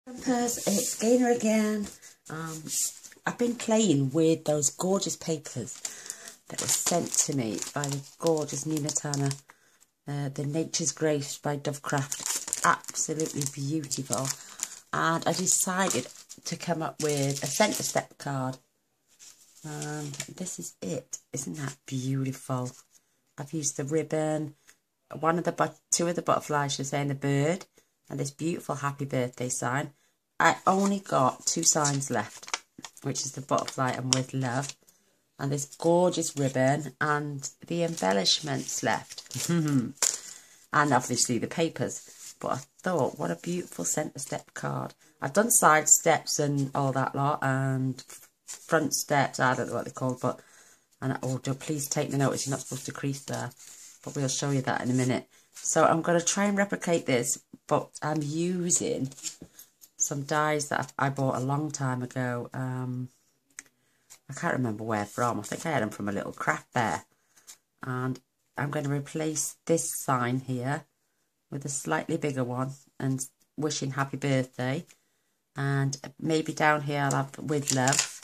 Papers, it's Gainer again. I've been playing with those gorgeous papers that were sent to me by the gorgeous Nina Turner. The Nature's Grace by Dovecraft. Absolutely beautiful. And I decided to come up with a centre step card. And this is it. Isn't that beautiful? I've used the ribbon, two of the butterflies, should I say, and the bird, and this beautiful happy birthday sign. I only got 2 signs left, which is the butterfly and with love, and this gorgeous ribbon and the embellishments left. And obviously the papers. But I thought, what a beautiful centre step card. I've done side steps and all that lot, and front steps, I don't know what they're called, but, please take the notice, you're not supposed to crease there, but we'll show you that in a minute. So I'm going to try and replicate this, but I'm using some dies that I bought a long time ago. I can't remember where from. I think I had them from a little craft fair. And I'm going to replace this sign here with a slightly bigger one and wishing happy birthday. And maybe down here I'll have with love.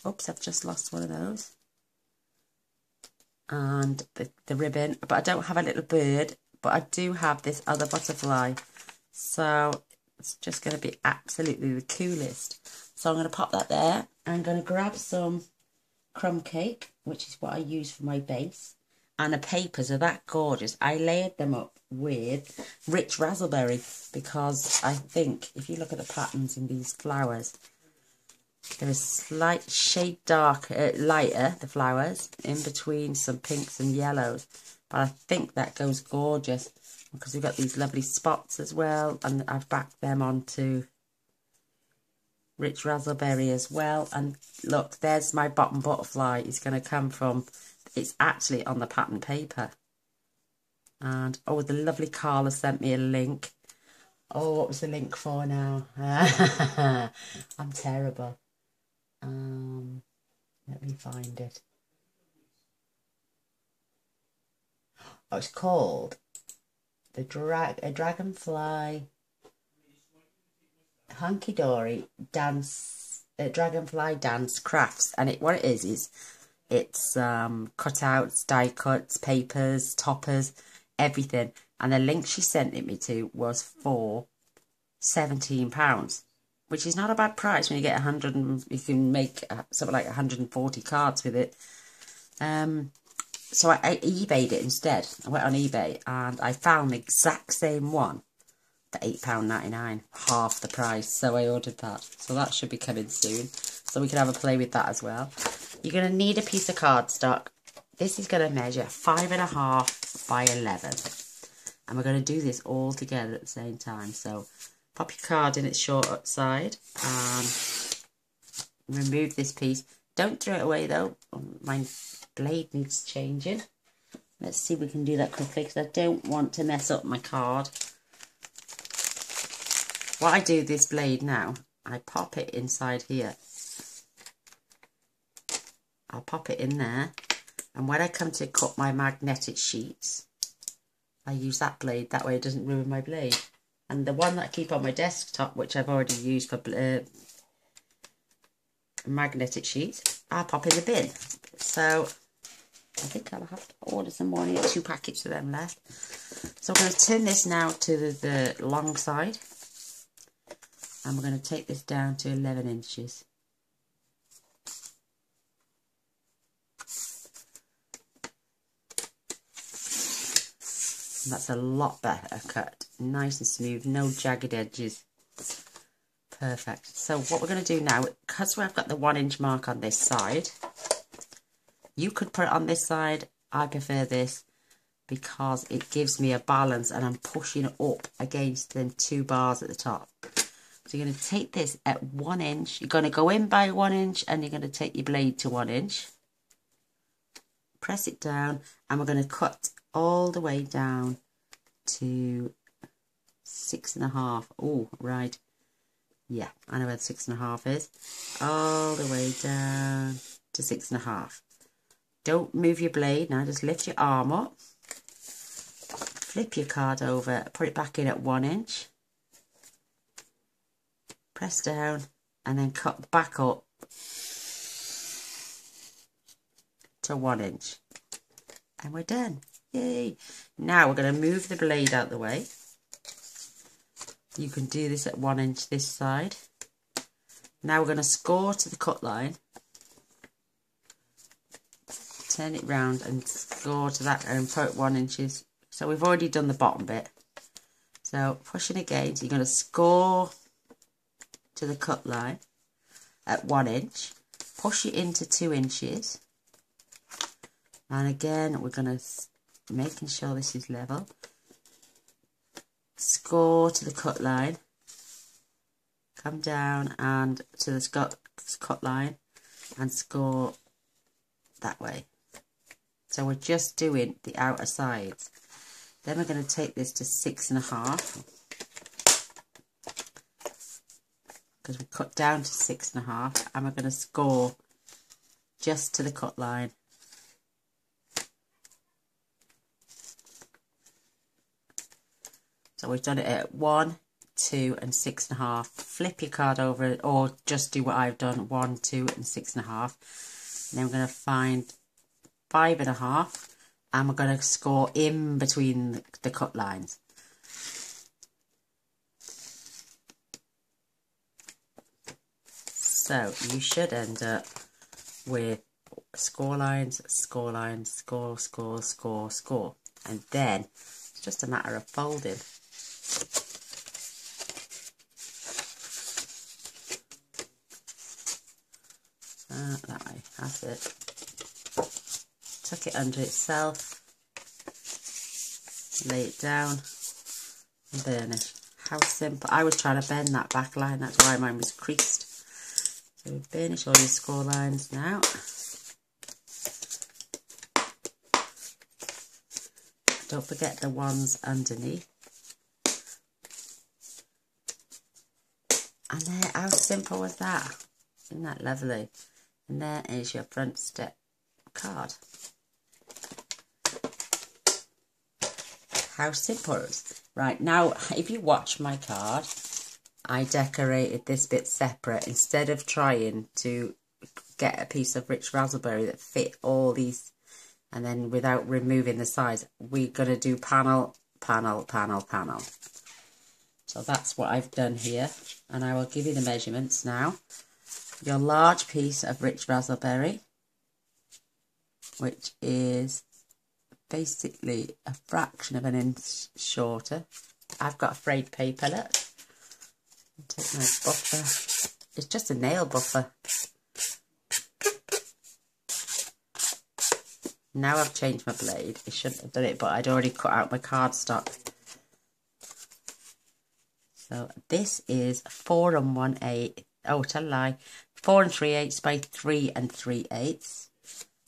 Oops, I've just lost one of those. And the ribbon. But I don't have a little bird, but I do have this other butterfly. So it's just going to be absolutely the coolest. So I'm going to pop that there. I'm going to grab some crumb cake, which is what I use for my base. And the papers are that gorgeous. I layered them up with rich raspberry because I think if you look at the patterns in these flowers, there is slight shade lighter, the flowers, in between some pinks and yellows. But I think that goes gorgeous because we've got these lovely spots as well. And I've backed them onto rich raspberry as well. And look, there's my bottom butterfly. It's going to come from, it's actually on the pattern paper. And oh, the lovely Carla sent me a link. Oh, what was the link for now? I'm terrible. Let me find it. Oh, it's called the Dragonfly Hunky Dory Dance, Dragonfly Dance Crafts, and what it is it's cutouts, die cuts, papers, toppers, everything. And the link she sent it me to was for £17, which is not a bad price when you get 100. You can make something like 140 cards with it. So I eBayed it instead. I went on eBay and I found the exact same one for £8.99, half the price. So I ordered that. So that should be coming soon. So we can have a play with that as well. You're going to need a piece of cardstock. This is going to measure 5.5 by 11. And we're going to do this all together at the same time. So pop your card in its short side and remove this piece. Don't throw it away though. My blade needs changing. Let's see if we can do that quickly because I don't want to mess up my card. What I do with this blade now, I pop it inside here. I'll pop it in there, and when I come to cut my magnetic sheets, I use that blade. That way it doesn't ruin my blade. And the one that I keep on my desktop, which I've already used for magnetic sheets, I'll pop in the bin. So I think I'll have to order some more. I need 2 packets of them left. So I'm going to turn this now to the long side. And we're going to take this down to 11 inches. And that's a lot better cut. Nice and smooth, no jagged edges. Perfect. So what we're going to do now, because we've got the 1 inch mark on this side, you could put it on this side. I prefer this because it gives me a balance and I'm pushing up against them 2 bars at the top. So you're going to take this at 1 inch. You're going to go in by 1 inch and you're going to take your blade to 1 inch. Press it down and we're going to cut all the way down to 6.5. Oh, right. Yeah, I know where the 6.5 is. All the way down to 6.5. Don't move your blade now, just lift your arm up. Flip your card over, put it back in at 1 inch. press down, and then cut back up to 1 inch. And we're done. Yay! Now we're going to move the blade out the way. You can do this at 1 inch this side. Now we're going to score to the cut line. Turn it round and score to that and put 1 inches. So we've already done the bottom bit. So pushing again, so you're going to score to the cut line at 1 inch. Push it into 2 inches. And again, we're going to, making sure this is level. Score to the cut line. Come down and to the cut line and score that way. So we're just doing the outer sides. Then we're going to take this to 6.5, because we cut down to 6.5, and we're going to score just to the cut line. So we've done it at 1, 2 and 6.5. Flip your card over, or just do what I've done, 1, 2 and 6.5. And then we're going to find 5.5, and we're going to score in between the cut lines. So you should end up with score lines, score lines, score, score, score, score. And then it's just a matter of folding. That way, that's it. Tuck it under itself, lay it down and burnish. How simple. I was trying to bend that back line, that's why mine was creased. So we burnish all your score lines now. Don't forget the ones underneath. And there, how simple was that? Isn't that lovely? And there is your front step card. How simple it is. Right, now if you watch my card, I decorated this bit separate instead of trying to get a piece of rich raspberry that fit all these, and then without removing the sides, we're going to do panel, panel, panel, panel. So that's what I've done here, and I will give you the measurements now. Your large piece of rich raspberry, which is basically a fraction of an inch shorter. I've got a frayed paper, look. Take my buffer. It's just a nail buffer. Now I've changed my blade. I shouldn't have done it, but I'd already cut out my cardstock. So this is 4 1/8. Oh, tell a lie. 4 3/8 by 3 3/8.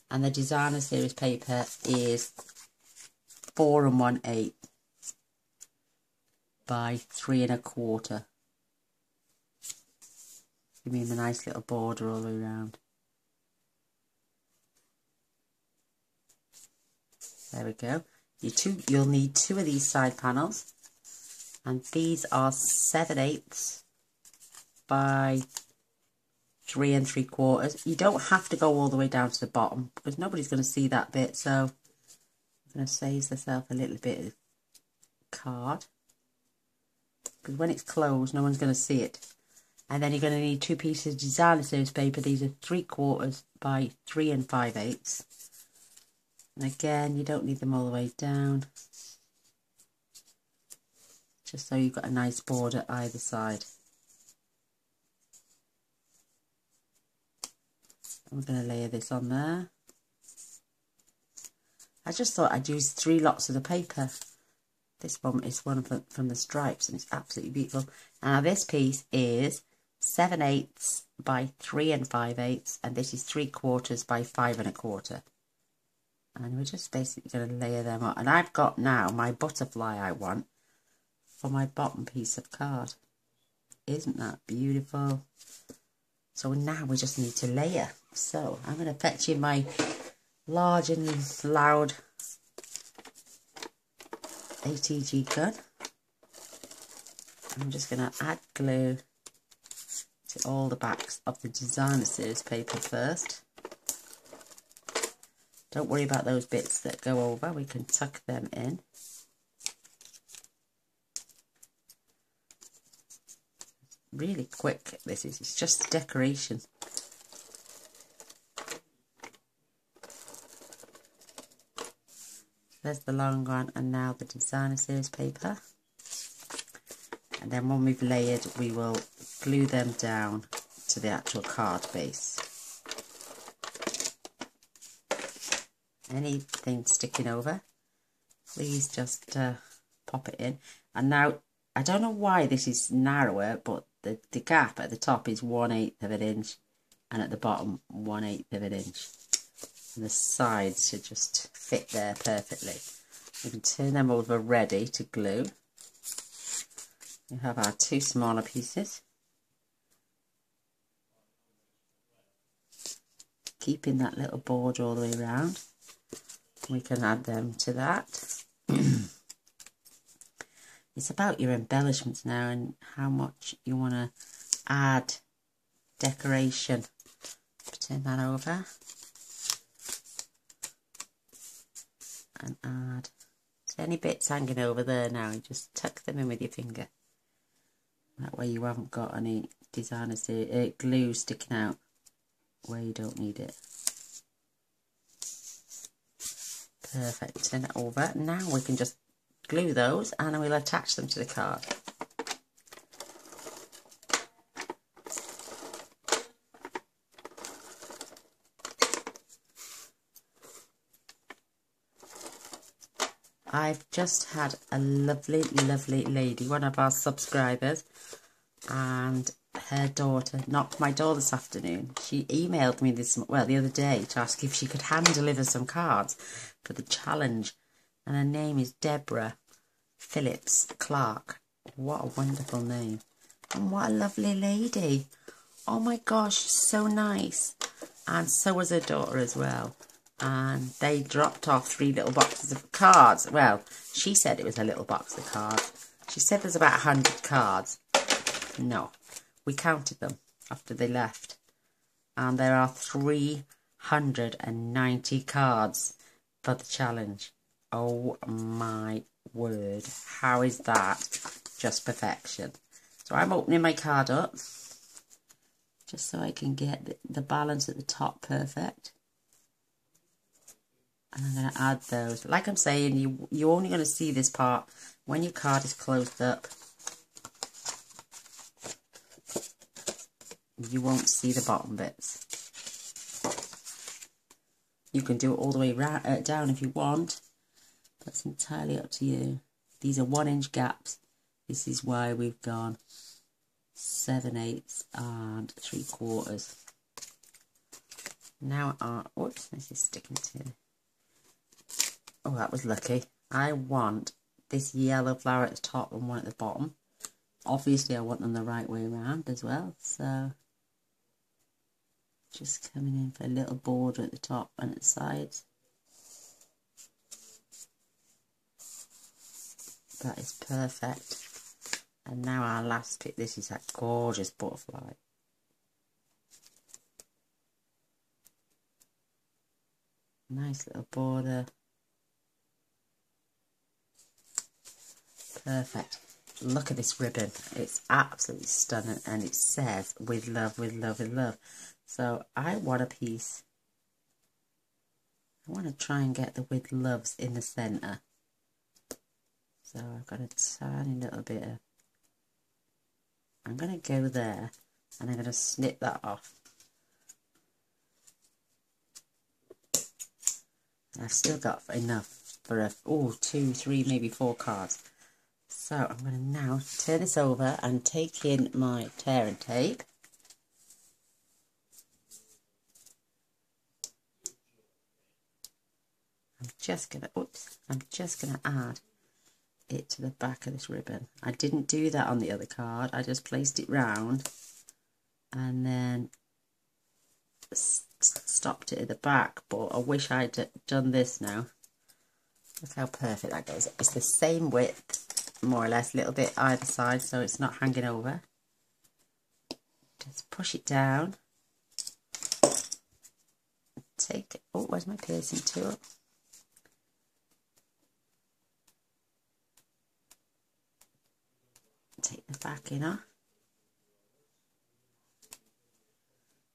And the designer series paper is 4 1/8 by 3 1/4. Give me the nice little border all the way around. There we go. You'll need 2 of these side panels, and these are 7/8 by 3 3/4. You don't have to go all the way down to the bottom because nobody's going to see that bit. So I'm going to save myself a little bit of card, because when it's closed, no one's going to see it. And then you're going to need 2 pieces of designer series paper. These are 3/4 by 3 5/8. And again, you don't need them all the way down, just so you've got a nice border either side. I'm going to layer this on there. I just thought I'd use 3 lots of the paper. This one is one from the stripes, and it's absolutely beautiful. Now this piece is 7/8 by 3 5/8, and this is 3/4 by 5 1/4. And we're just basically going to layer them on. And I've got now my butterfly I want for my bottom piece of card. Isn't that beautiful? So now we just need to layer. So I'm going to fetch in my large and loud ATG gun. I'm just going to add glue to all the backs of the designer series paper first. Don't worry about those bits that go over, we can tuck them in. Really quick this is, it's just decoration. There's the long one, and now the designer series paper. And then when we've layered, we will glue them down to the actual card base. Anything sticking over, please just pop it in. And now, I don't know why this is narrower, but the gap at the top is 1/8 of an inch, and at the bottom 1/8 of an inch. And the sides should just fit there perfectly. We can turn them over ready to glue. We have our two smaller pieces. Keeping that little border all the way around. We can add them to that. It's about your embellishments now and how much you want to add decoration. Turn that over. And add. So any bits hanging over there now, you just tuck them in with your finger. That way you haven't got any designer glue sticking out where you don't need it. Perfect. Turn it over. Now we can just glue those and we'll attach them to the card. I've just had a lovely, lovely lady, one of our subscribers, and her daughter knocked my door this afternoon. She emailed me the other day to ask if she could hand deliver some cards for the challenge. And her name is Deborah Phillips Clark. What a wonderful name. And what a lovely lady. Oh my gosh, so nice. And so was her daughter as well. And they dropped off 3 little boxes of cards. Well, she said it was a little box of cards. She said there's about 100 cards. No, we counted them after they left. And there are 390 cards for the challenge. Oh my word. How is that? Just perfection. So I'm opening my card up. Just so I can get the balance at the top perfect. And I'm going to add those. Like I'm saying, you're only going to see this part when your card is closed up. You won't see the bottom bits. You can do it all the way down if you want. That's entirely up to you. These are 1-inch gaps. This is why we've gone 7/8 and 3/4. Now, oops, this is sticking to. Oh, that was lucky. I want this yellow flower at the top and one at the bottom. Obviously, I want them the right way around as well. So, just coming in for a little border at the top and at the sides. That is perfect. And now our last bit. This is that gorgeous butterfly. Nice little border. Perfect. Look at this ribbon. It's absolutely stunning, and it says with love, with love, with love. So I want a piece. I want to try and get the with loves in the centre. So I've got a tiny little bit of. I'm going to go there, and I'm going to snip that off. And I've still got enough for 2, 3, maybe 4 cards. So I'm going to now turn this over and take in my tear and tape. I'm just going to add it to the back of this ribbon. I didn't do that on the other card. I just placed it round and then stopped it at the back, but I wish I'd done this now. Look how perfect that goes. It's the same width, more or less, a little bit either side, so it's not hanging over. Just push it down. Take it. Oh, where's my piercing tool? Take the backing off.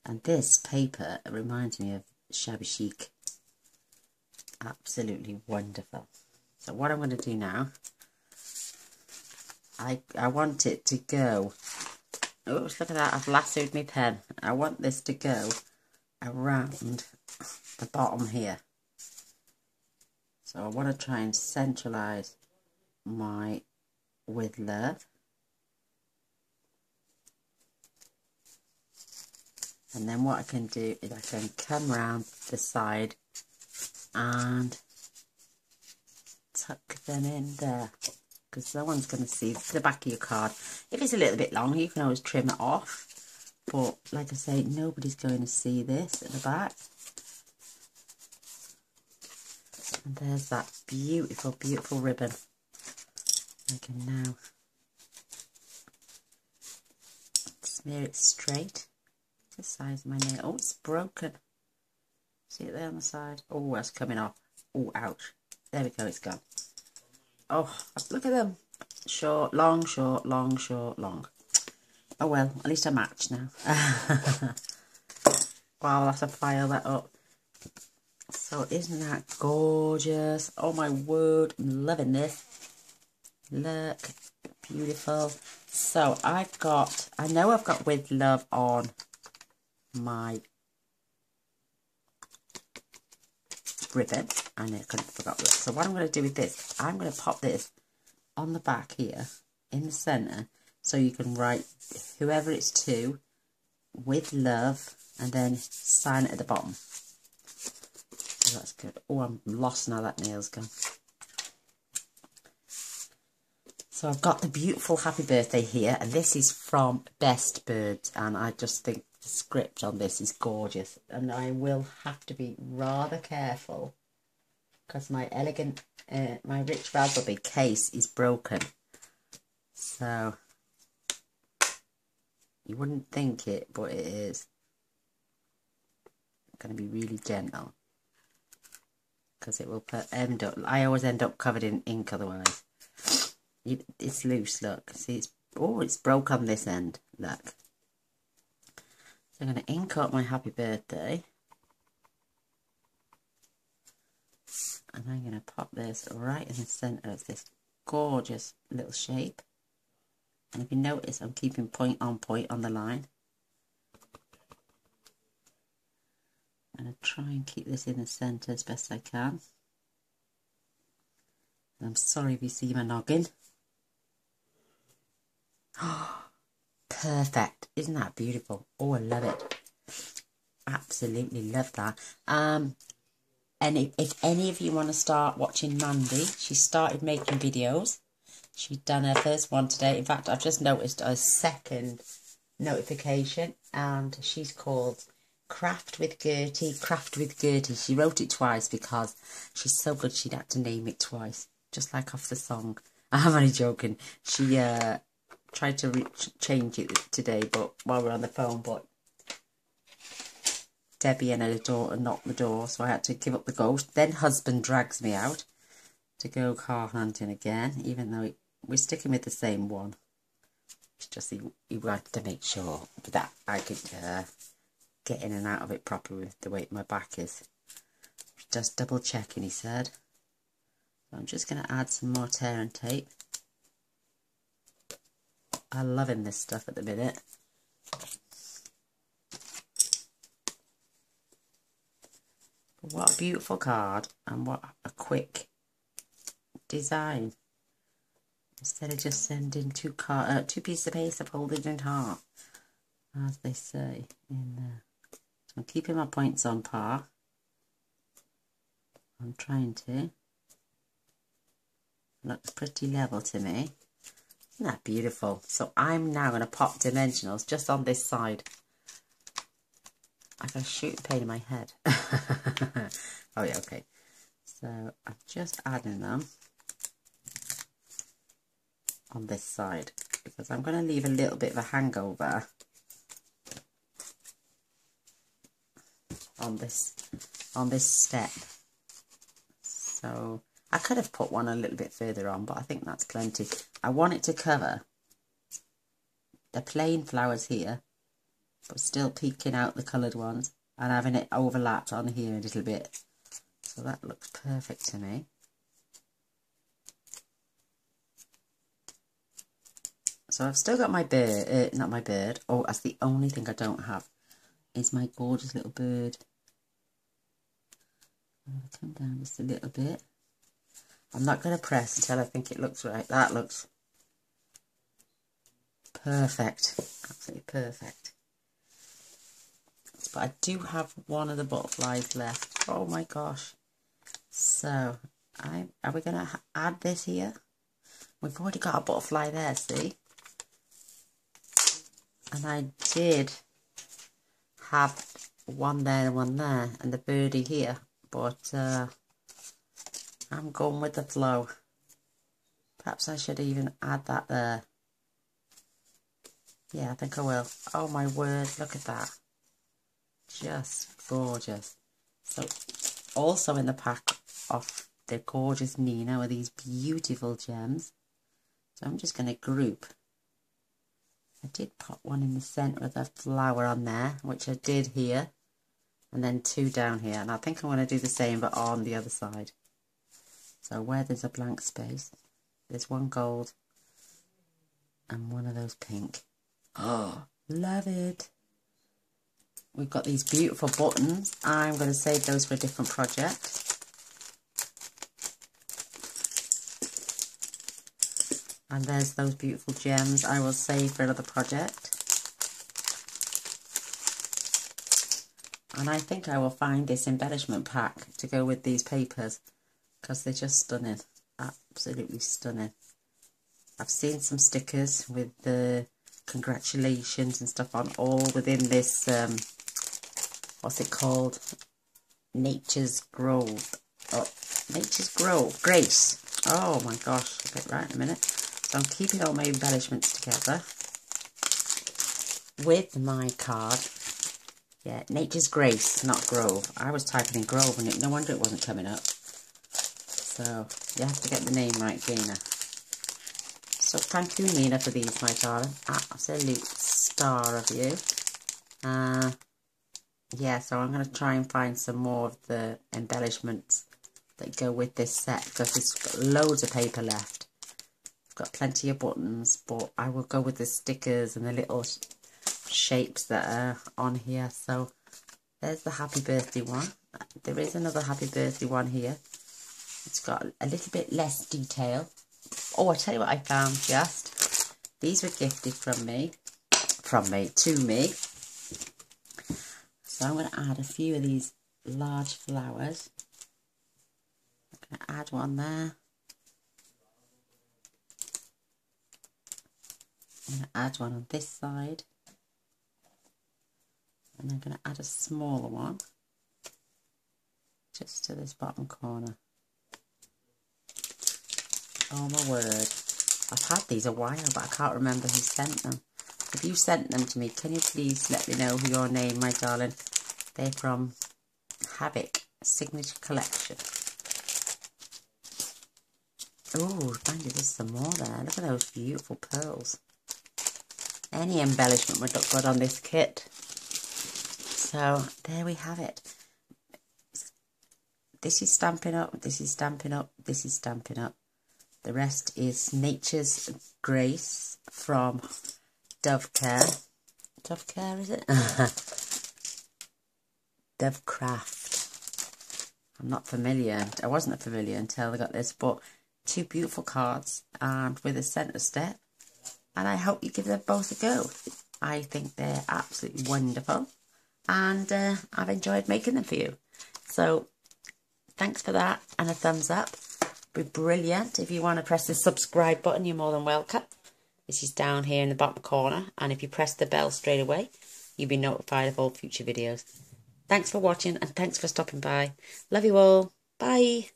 And this paper reminds me of Shabby Chic. Absolutely wonderful. So what I'm going to do now, I want it to go. Oops, look at that, I've lassoed my pen. I want this to go around the bottom here. So I want to try and centralise my with love. And then what I can do is I can come round the side and tuck them in there, because no one's going to see the back of your card. If it's a little bit long, you can always trim it off, but like I say, nobody's going to see this at the back. And there's that beautiful, beautiful ribbon. I can now smear it straight. The size of my nail. Oh, it's broken. See it there on the side? Oh, that's coming off. Oh, ouch. There we go, it's gone. Oh, look at them. Short, long, short, long, short, long. Oh well, at least I match now. Wow, I'll have to file that up. So isn't that gorgeous? Oh my word, I'm loving this. Look, beautiful. So I know I've got With Love on my ribbon. I know I couldn't forget that. So what I'm going to do with this, I'm going to pop this on the back here in the centre, so you can write whoever it's to, with love, and then sign it at the bottom. So that's good. Oh, I'm lost now, that nail's gone. So I've got the beautiful happy birthday here, and this is from Best Birds, and I just think the script on this is gorgeous, and I will have to be rather careful because my elegant, my Rich Raspberry case is broken. So you wouldn't think it, but it is. I'm going to be really gentle because it will end up. I always end up covered in ink otherwise. It's loose. Look, see, it's broke on this end. Look. So I'm going to ink up my happy birthday. And I'm going to pop this right in the centre of this gorgeous little shape. And if you notice, I'm keeping point on the line. I'm going to try and keep this in the centre as best I can. And I'm sorry if you see my noggin. Perfect. Isn't that beautiful? Oh, I love it. Absolutely love that. And if any of you want to start watching Mandy, she started making videos. She'd done her first one today. In fact, I've just noticed a second notification, and she's called Craft with Gertie. Craft with Gertie. She wrote it twice because she's so good she'd had to name it twice, just like off the song. I'm only joking. She tried to change it today, but while we're on the phone, but Debbie and her daughter knocked the door, so I had to give up the ghost. Then husband drags me out to go car hunting again, even though we're sticking with the same one. It's just he wanted to make sure that I could get in and out of it properly with the way my back is. Just double checking, he said. So I'm just going to add some more tear and tape. I'm loving this stuff at the minute. What a beautiful card, and what a quick design. Instead of just sending two pieces of paper folded in half, as they say in there. So I'm keeping my points on par. I'm trying to. Looks pretty level to me. Isn't that beautiful? So I'm now going to pop dimensionals just on this side. I got a shooting pain in my head. Oh yeah, okay. So I'm just adding them on this side because I'm going to leave a little bit of a hangover on this step. So I could have put one a little bit further on, but I think that's plenty. I want it to cover the plain flowers here, but still peeking out the coloured ones and having it overlapped on here a little bit. So that looks perfect to me. So I've still got my bird, not my bird. Oh, that's the only thing I don't have, is my gorgeous little bird. I'm going to come down just a little bit. I'm not going to press until I think it looks right. That looks perfect. Absolutely perfect. But I do have one of the butterflies left. Oh my gosh. So, are we going to add this here? We've already got a butterfly there, see? And I did have one there and one there, and the birdie here. But I'm going with the flow. Perhaps I should even add that there. Yeah, I think I will. Oh my word, look at that. Just gorgeous. So, also in the pack of the gorgeous Nina are these beautiful gems. So I'm just going to group. I did put one in the centre of the flower on there, which I did here. And then two down here. And I think I'm going to do the same, but on the other side. So where there's a blank space, there's one gold and one of those pink. Oh, love it. We've got these beautiful buttons. I'm going to save those for a different project. And there's those beautiful gems I will save for another project. And I think I will find this embellishment pack to go with these papers, because they're just stunning. Absolutely stunning. I've seen some stickers with the congratulations and stuff on, all within this, what's it called? Nature's Grove. Oh, Nature's Grove. Grace. Oh my gosh, I'll get right in a minute. So I'm keeping all my embellishments together with my card. Yeah, Nature's Grace, not Grove. I was typing in Grove and no wonder it wasn't coming up. So you have to get the name right, Gina. So thank you, Nina, for these, my darling. Absolute star of you. Yeah, so I'm going to try and find some more of the embellishments that go with this set, because there's got loads of paper left. I've got plenty of buttons, but I will go with the stickers and the little shapes that are on here. So there's the happy birthday one. There is another happy birthday one here. It's got a little bit less detail. Oh, I tell you what I found just. These were gifted to me. So I'm going to add a few of these large flowers. I'm going to add one there. I'm going to add one on this side. And I'm going to add a smaller one just to this bottom corner. Oh my word. I've had these a while, but I can't remember who sent them. If you sent them to me, can you please let me know your name, my darling? They're from Havoc Signature Collection. Oh, find you there's some more there. Look at those beautiful pearls. Any embellishment would look good on this kit. So, there we have it. This is Stampin' Up, this is Stampin' Up, this is Stampin' Up. The rest is Nature's Grace from Dove Care. Dove Care, is it? Dove Craft. I'm not familiar. I wasn't familiar until I got this, but two beautiful cards and with a centre step. And I hope you give them both a go. I think they're absolutely wonderful. And I've enjoyed making them for you. So, thanks for that and a thumbs up. Be brilliant. If you want to press the subscribe button, you're more than welcome. This is down here in the bottom corner, and if you press the bell straight away, you'll be notified of all future videos. Thanks for watching, and thanks for stopping by. Love you all. Bye.